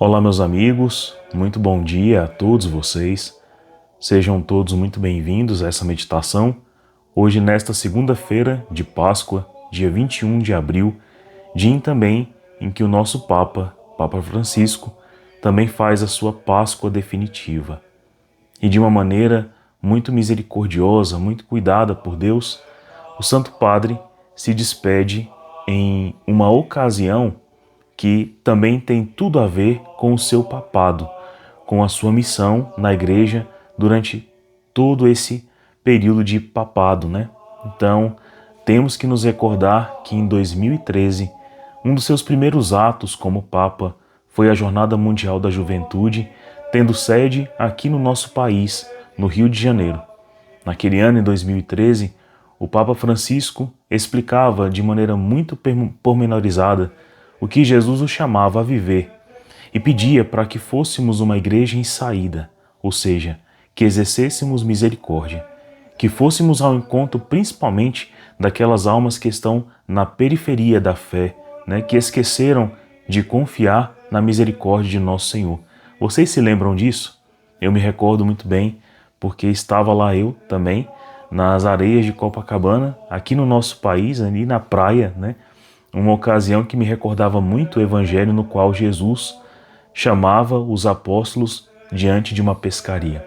Olá, meus amigos, muito bom dia a todos vocês. Sejam todos muito bem-vindos a essa meditação. Hoje, nesta segunda-feira de Páscoa, dia 21 de abril, dia também em que o nosso Papa Francisco, também faz a sua Páscoa definitiva. E de uma maneira muito misericordiosa, muito cuidada por Deus, o Santo Padre se despede em uma ocasião que também tem tudo a ver com o seu papado, com a sua missão na igreja durante todo esse período de papado, né? Então, temos que nos recordar que em 2013, um dos seus primeiros atos como Papa foi a Jornada Mundial da Juventude, tendo sede aqui no nosso país, no Rio de Janeiro. Naquele ano, em 2013, o Papa Francisco explicava de maneira muito pormenorizada o que Jesus o chamava a viver e pedia para que fôssemos uma igreja em saída, ou seja, que exercêssemos misericórdia, que fôssemos ao encontro principalmente daquelas almas que estão na periferia da fé, que esqueceram de confiar na misericórdia de nosso Senhor. Vocês se lembram disso? Eu me recordo muito bem, porque estava lá eu também, nas areias de Copacabana, aqui no nosso país, ali na praia, uma ocasião que me recordava muito o evangelho no qual Jesus chamava os apóstolos diante de uma pescaria.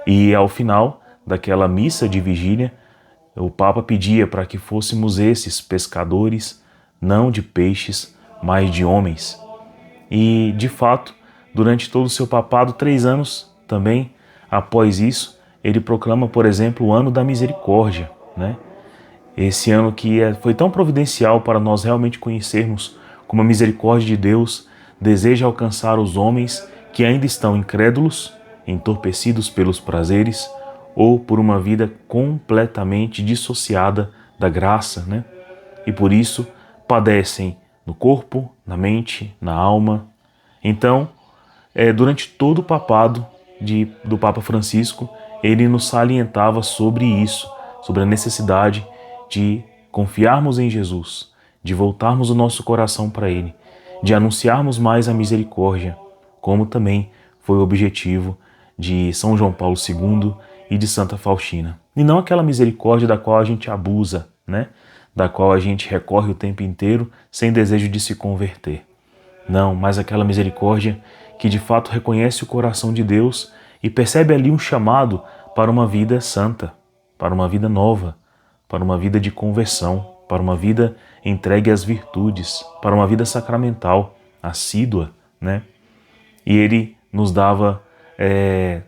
E ao final daquela missa de vigília, o Papa pedia para que fôssemos esses pescadores, não de peixes, mas de homens. E, de fato, durante todo o seu papado, 3 anos também, após isso, ele proclama, por exemplo, o Ano da Misericórdia, Esse ano que foi tão providencial para nós realmente conhecermos como a misericórdia de Deus deseja alcançar os homens que ainda estão incrédulos, entorpecidos pelos prazeres ou por uma vida completamente dissociada da graça, E por isso padecem no corpo, na mente, na alma. Então, durante todo o papado do Papa Francisco, ele nos salientava sobre isso, sobre a necessidade de confiarmos em Jesus, de voltarmos o nosso coração para Ele, de anunciarmos mais a misericórdia, como também foi o objetivo de São João Paulo II e de Santa Faustina. E não aquela misericórdia da qual a gente abusa, da qual a gente recorre o tempo inteiro sem desejo de se converter. Não, mas aquela misericórdia que de fato reconhece o coração de Deus e percebe ali um chamado para uma vida santa, para uma vida nova, para uma vida de conversão, para uma vida entregue às virtudes, para uma vida sacramental, assídua, E ele nos dava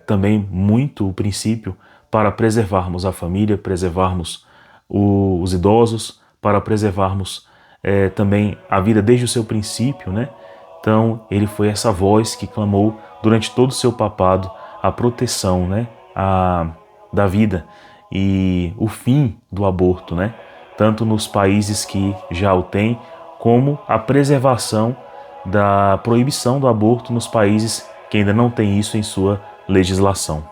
também muito o princípio para preservarmos a família, preservarmos os idosos, para preservarmos também a vida desde o seu princípio, Então, ele foi essa voz que clamou durante todo o seu papado a proteção, da vida e o fim do aborto, Tanto nos países que já o têm, como a preservação da proibição do aborto nos países que ainda não têm isso em sua legislação.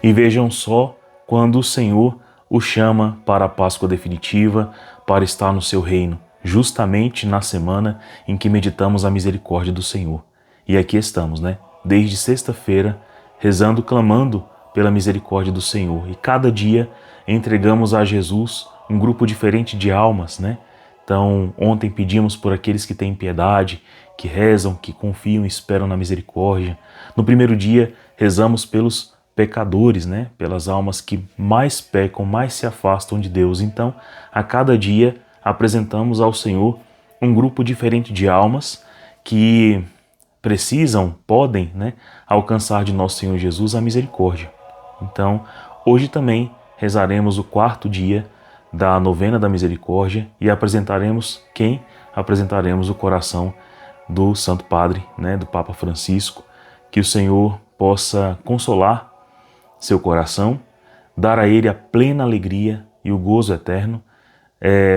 E vejam só quando o Senhor o chama para a Páscoa definitiva, para estar no seu reino, justamente na semana em que meditamos a misericórdia do Senhor. E aqui estamos, desde sexta-feira, rezando, clamando pela misericórdia do Senhor. E cada dia entregamos a Jesus um grupo diferente de almas, Então, ontem pedimos por aqueles que têm piedade, que rezam, que confiam e esperam na misericórdia. No primeiro dia, rezamos pelos pecadores, Pelas almas que mais pecam, mais se afastam de Deus. Então, a cada dia, apresentamos ao Senhor um grupo diferente de almas que precisam, podem, alcançar de nosso Senhor Jesus a misericórdia. Então, hoje também rezaremos o 4º dia da novena da misericórdia e apresentaremos quem? Apresentaremos o coração do Santo Padre, do Papa Francisco, que o Senhor possa consolar seu coração, dar a ele a plena alegria e o gozo eterno,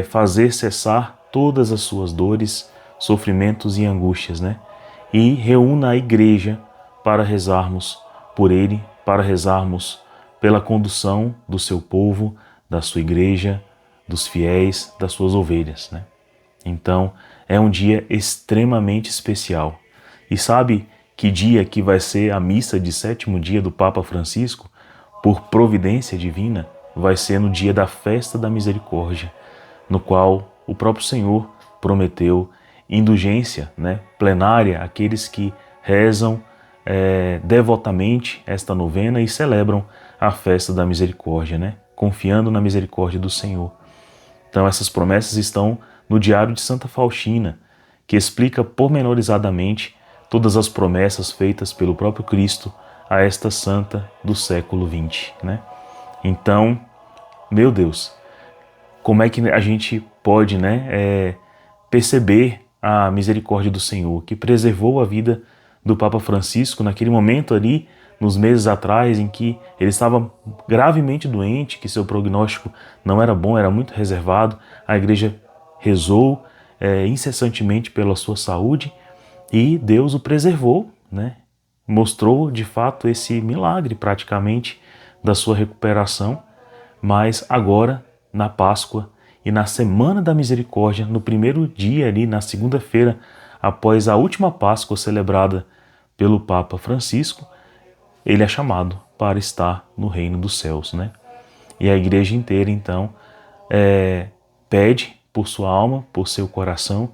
fazer cessar todas as suas dores, sofrimentos e angústias, E reúna a igreja para rezarmos por ele, para rezarmos pela condução do seu povo, da sua igreja, dos fiéis, das suas ovelhas, Então, é um dia extremamente especial. E sabe que dia que vai ser a missa de sétimo dia do Papa Francisco? Por providência divina, vai ser no dia da festa da misericórdia, no qual o próprio Senhor prometeu indulgência, plenária àqueles que rezam devotamente esta novena e celebram a festa da misericórdia, confiando na misericórdia do Senhor. Então essas promessas estão no Diário de Santa Faustina, que explica pormenorizadamente todas as promessas feitas pelo próprio Cristo a esta santa do século XX. Então, meu Deus, como é que a gente pode perceber a misericórdia do Senhor, que preservou a vida do Papa Francisco naquele momento ali, nos meses atrás, em que ele estava gravemente doente, que seu prognóstico não era bom, era muito reservado. A igreja rezou incessantemente pela sua saúde e Deus o preservou, mostrou de fato esse milagre praticamente da sua recuperação. Mas agora, na Páscoa e na Semana da Misericórdia, no primeiro dia ali, na segunda-feira, após a última Páscoa celebrada pelo Papa Francisco, ele é chamado para estar no reino dos céus, E a igreja inteira, então, pede por sua alma, por seu coração,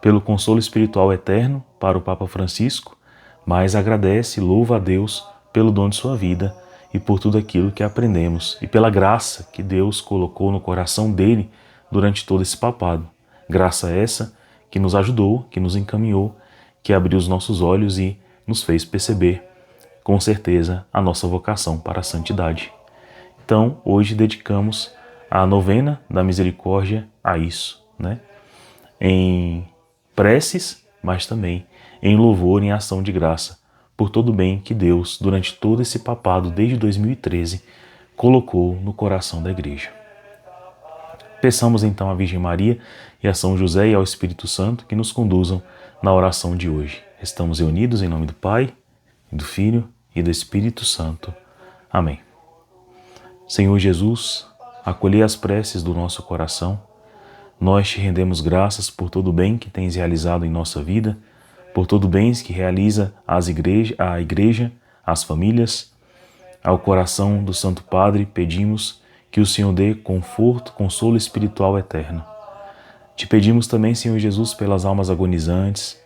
pelo consolo espiritual eterno para o Papa Francisco, mas agradece e louva a Deus pelo dom de sua vida e por tudo aquilo que aprendemos e pela graça que Deus colocou no coração dele durante todo esse papado. Graça essa que nos ajudou, que nos encaminhou, que abriu os nossos olhos e nos fez perceber, com certeza, a nossa vocação para a santidade. Então, hoje dedicamos a novena da misericórdia a isso, Em preces, mas também em louvor e em ação de graça, por todo o bem que Deus, durante todo esse papado, desde 2013, colocou no coração da igreja. Peçamos então à Virgem Maria e a São José e ao Espírito Santo que nos conduzam na oração de hoje. Estamos reunidos em nome do Pai, do Filho e do Espírito Santo. Amém. Senhor Jesus, acolhei as preces do nosso coração. Nós te rendemos graças por todo o bem que tens realizado em nossa vida, por todo o bem que realiza a igreja, as famílias. Ao coração do Santo Padre pedimos que o Senhor dê conforto, consolo espiritual eterno. Te pedimos também, Senhor Jesus, pelas almas agonizantes,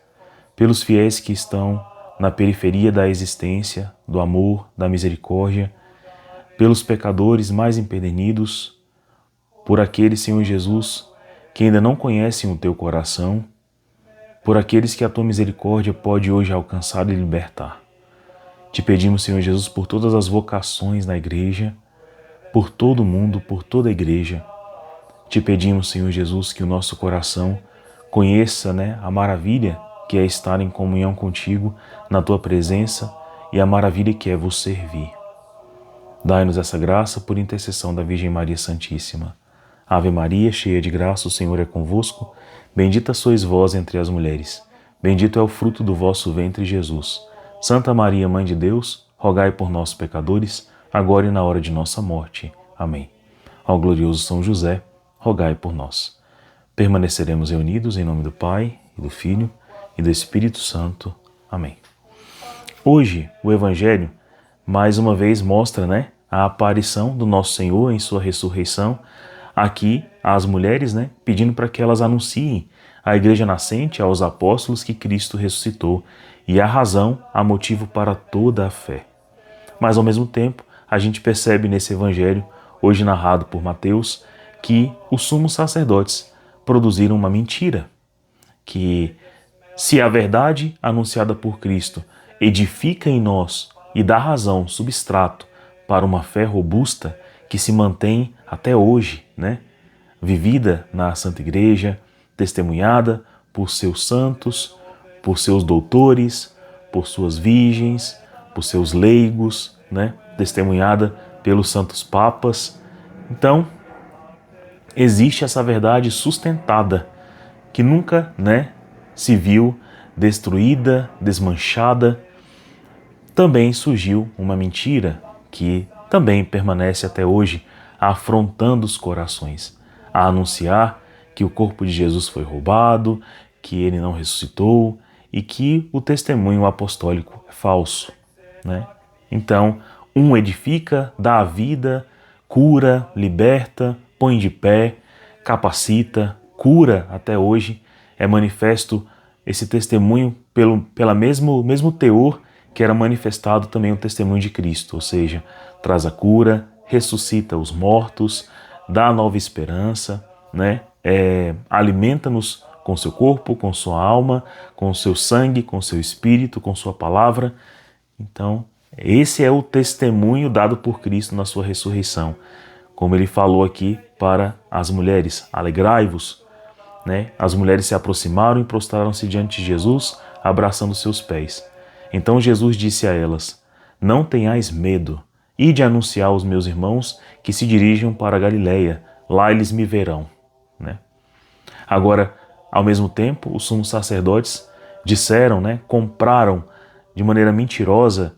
pelos fiéis que estão na periferia da existência, do amor, da misericórdia, pelos pecadores mais empedernidos, por aqueles, Senhor Jesus, que ainda não conhecem o Teu coração, por aqueles que a Tua misericórdia pode hoje alcançar e libertar. Te pedimos, Senhor Jesus, por todas as vocações na igreja, por todo o mundo, por toda a igreja. Te pedimos, Senhor Jesus, que o nosso coração conheça a maravilha que é estar em comunhão contigo, na Tua presença, e a maravilha que é vos servir. Dai-nos essa graça por intercessão da Virgem Maria Santíssima. Ave Maria, cheia de graça, o Senhor é convosco. Bendita sois vós entre as mulheres. Bendito é o fruto do vosso ventre, Jesus. Santa Maria, Mãe de Deus, rogai por nós, pecadores, agora e na hora de nossa morte. Amém. Ao glorioso São José, rogai por nós. Permaneceremos reunidos em nome do Pai, e do Filho, e do Espírito Santo. Amém. Hoje, o Evangelho, mais uma vez, mostra a aparição do nosso Senhor em sua ressurreição, aqui às mulheres, pedindo para que elas anunciem à igreja nascente, aos apóstolos, que Cristo ressuscitou, e a razão, a motivo para toda a fé. Mas, ao mesmo tempo, a gente percebe nesse Evangelho, hoje narrado por Mateus, que os sumos sacerdotes produziram uma mentira, que se a verdade anunciada por Cristo edifica em nós e dá razão, substrato, para uma fé robusta que se mantém até hoje, vivida na Santa Igreja, testemunhada por seus santos, por seus doutores, por suas virgens, por seus leigos, testemunhada pelos santos papas. Então, existe essa verdade sustentada, que nunca se viu destruída, desmanchada. Também surgiu uma mentira que também permanece até hoje, afrontando os corações, a anunciar que o corpo de Jesus foi roubado, que ele não ressuscitou e que o testemunho apostólico é falso, né? Então, um edifica, dá a vida, cura, liberta, põe de pé, capacita, cura até hoje. É manifesto esse testemunho pela mesmo teor que era manifestado também o testemunho de Cristo, ou seja, traz a cura, ressuscita os mortos, dá nova esperança, né? Alimenta-nos com seu corpo, com sua alma, com seu sangue, com seu espírito, com sua palavra. Então, esse é o testemunho dado por Cristo na sua ressurreição. Como ele falou aqui para as mulheres, alegrai-vos, né? As mulheres se aproximaram e prostraram-se diante de Jesus, abraçando seus pés. Então Jesus disse a elas, não tenhais medo, ide anunciar aos meus irmãos que se dirijam para a Galileia, lá eles me verão, né? Agora, ao mesmo tempo, os sumos sacerdotes disseram, né, compraram de maneira mentirosa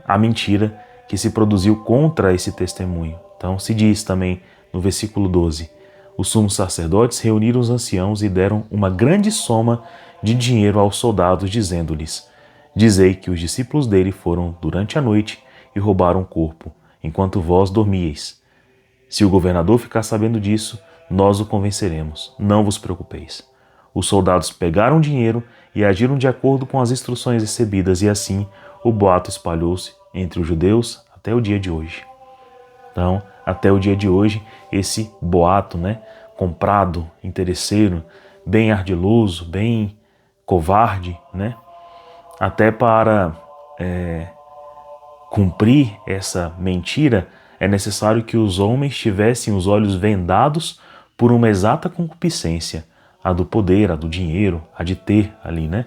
a mentira que se produziu contra esse testemunho. Então se diz também no versículo 12, os sumos sacerdotes reuniram os anciãos e deram uma grande soma de dinheiro aos soldados, dizendo-lhes, dizei que os discípulos dele foram durante a noite e roubaram o corpo, enquanto vós dormíeis. Se o governador ficar sabendo disso, nós o convenceremos, não vos preocupeis. Os soldados pegaram o dinheiro e agiram de acordo com as instruções recebidas, e assim o boato espalhou-se entre os judeus até o dia de hoje. Então, até o dia de hoje, esse boato, né, comprado, interesseiro, bem ardiloso, bem covarde, né, até para cumprir essa mentira, é necessário que os homens tivessem os olhos vendados por uma exata concupiscência, a do poder, a do dinheiro, a de ter ali, né?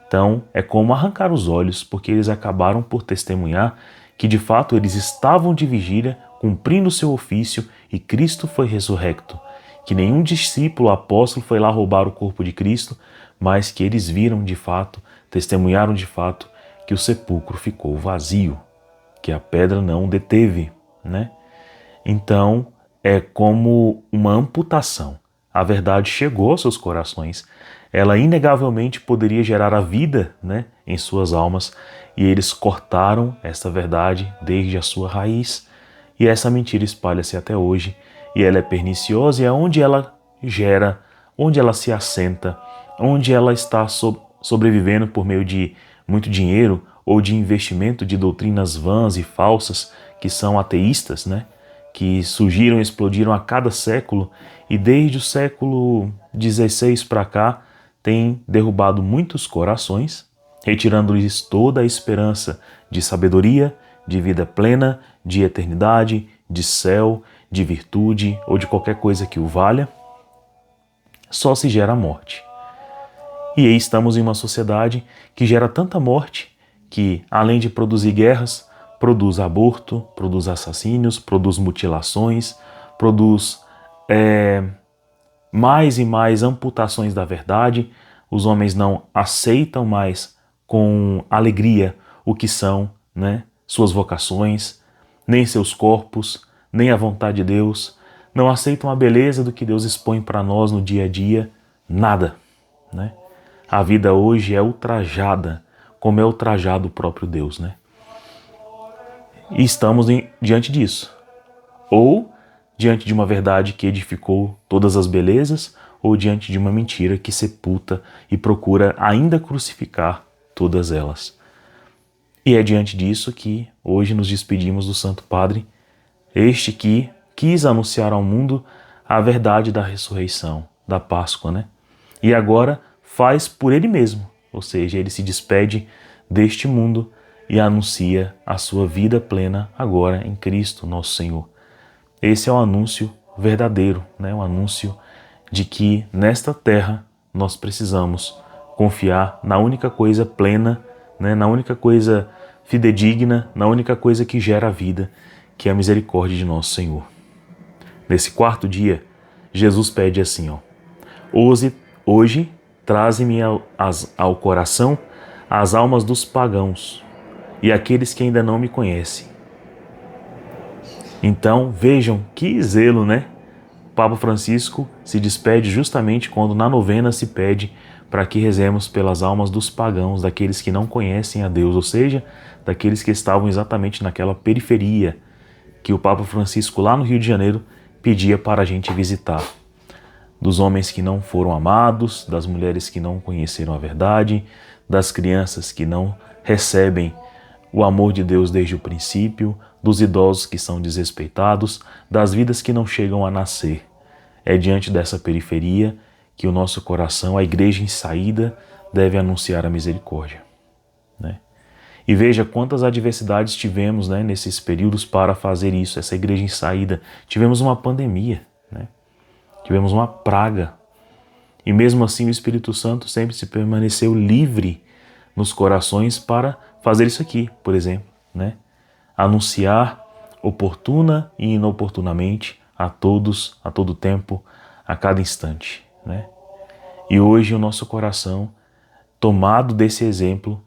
Então, é como arrancar os olhos, porque eles acabaram por testemunhar que de fato eles estavam de vigília, cumprindo o seu ofício, e Cristo foi ressurrecto. Que nenhum discípulo apóstolo foi lá roubar o corpo de Cristo, mas que eles viram de fato, testemunharam de fato, que o sepulcro ficou vazio, que a pedra não deteve, né? Então, é como uma amputação. A verdade chegou aos seus corações. Ela inegavelmente poderia gerar a vida, né, em suas almas, e eles cortaram essa verdade desde a sua raiz. E essa mentira espalha-se até hoje, e ela é perniciosa, e é onde ela gera, onde ela se assenta, onde ela está sobrevivendo por meio de muito dinheiro ou de investimento de doutrinas vãs e falsas que são ateístas, né? Que surgiram e explodiram a cada século, e desde o século XVI para cá tem derrubado muitos corações, retirando-lhes toda a esperança de sabedoria, de vida plena, de eternidade, de céu, de virtude ou de qualquer coisa que o valha. Só se gera morte. E aí estamos em uma sociedade que gera tanta morte que, além de produzir guerras, produz aborto, produz assassínios, produz mutilações, produz mais e mais amputações da verdade. Os homens não aceitam mais com alegria o que são, né, suas vocações, nem seus corpos, nem a vontade de Deus. Não aceitam a beleza do que Deus expõe para nós no dia a dia. Nada, né? A vida hoje é ultrajada, como é ultrajado o próprio Deus, né? E estamos diante disso. Ou diante de uma verdade que edificou todas as belezas, ou diante de uma mentira que sepulta e procura ainda crucificar todas elas. E é diante disso que hoje nos despedimos do Santo Padre, este que quis anunciar ao mundo a verdade da ressurreição, da Páscoa, né? E agora faz por ele mesmo, ou seja, ele se despede deste mundo e anuncia a sua vida plena agora em Cristo, nosso Senhor. Esse é o anúncio verdadeiro, né? O anúncio de que nesta terra nós precisamos confiar na única coisa plena, né? Na única coisa fidedigna, na única coisa que gera a vida, que é a misericórdia de nosso Senhor. Nesse quarto dia, Jesus pede assim, hoje traze-me ao coração as almas dos pagãos e aqueles que ainda não me conhecem. Então vejam que zelo, né? O Papa Francisco se despede justamente quando na novena se pede para que rezemos pelas almas dos pagãos, daqueles que não conhecem a Deus, ou seja, daqueles que estavam exatamente naquela periferia que o Papa Francisco, lá no Rio de Janeiro, pedia para a gente visitar. Dos homens que não foram amados, das mulheres que não conheceram a verdade, das crianças que não recebem o amor de Deus desde o princípio, dos idosos que são desrespeitados, das vidas que não chegam a nascer. É diante dessa periferia que o nosso coração, a igreja em saída, deve anunciar a misericórdia, né? E veja quantas adversidades tivemos, né, nesses períodos para fazer isso, essa igreja em saída. Tivemos uma pandemia, né? Tivemos uma praga. E mesmo assim o Espírito Santo sempre se permaneceu livre nos corações para fazer isso aqui, por exemplo, né? Anunciar oportuna e inoportunamente a todos, a todo tempo, a cada instante, né? E hoje o nosso coração, tomado desse exemplo,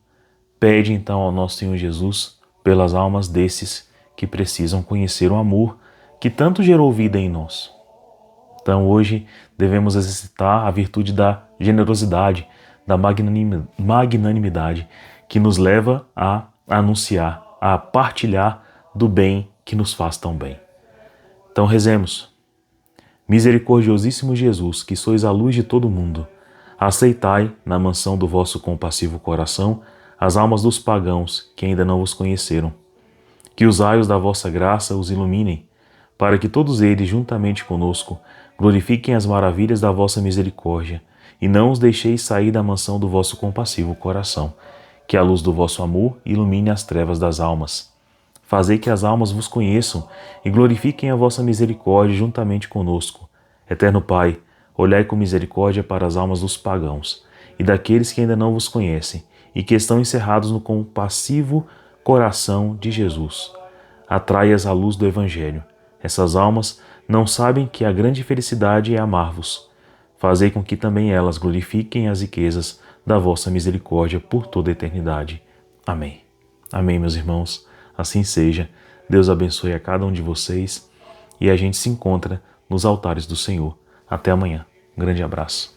pede então ao nosso Senhor Jesus pelas almas desses que precisam conhecer o amor que tanto gerou vida em nós. Então hoje devemos exercitar a virtude da generosidade, da magnanimidade, que nos leva a anunciar, a partilhar do bem que nos faz tão bem. Então rezemos. Misericordiosíssimo Jesus, que sois a luz de todo mundo, aceitai, na mansão do vosso compassivo coração, as almas dos pagãos que ainda não vos conheceram. Que os raios da vossa graça os iluminem, para que todos eles, juntamente conosco, glorifiquem as maravilhas da vossa misericórdia, e não os deixeis sair da mansão do vosso compassivo coração. Que a luz do vosso amor ilumine as trevas das almas. Fazei que as almas vos conheçam e glorifiquem a vossa misericórdia juntamente conosco. Eterno Pai, olhai com misericórdia para as almas dos pagãos e daqueles que ainda não vos conhecem e que estão encerrados no compassivo coração de Jesus. Atrai-as à luz do Evangelho. Essas almas não sabem que a grande felicidade é amar-vos. Fazei com que também elas glorifiquem as riquezas da vossa misericórdia por toda a eternidade. Amém. Amém, meus irmãos. Assim seja. Deus abençoe a cada um de vocês e a gente se encontra nos altares do Senhor. Até amanhã. Um grande abraço.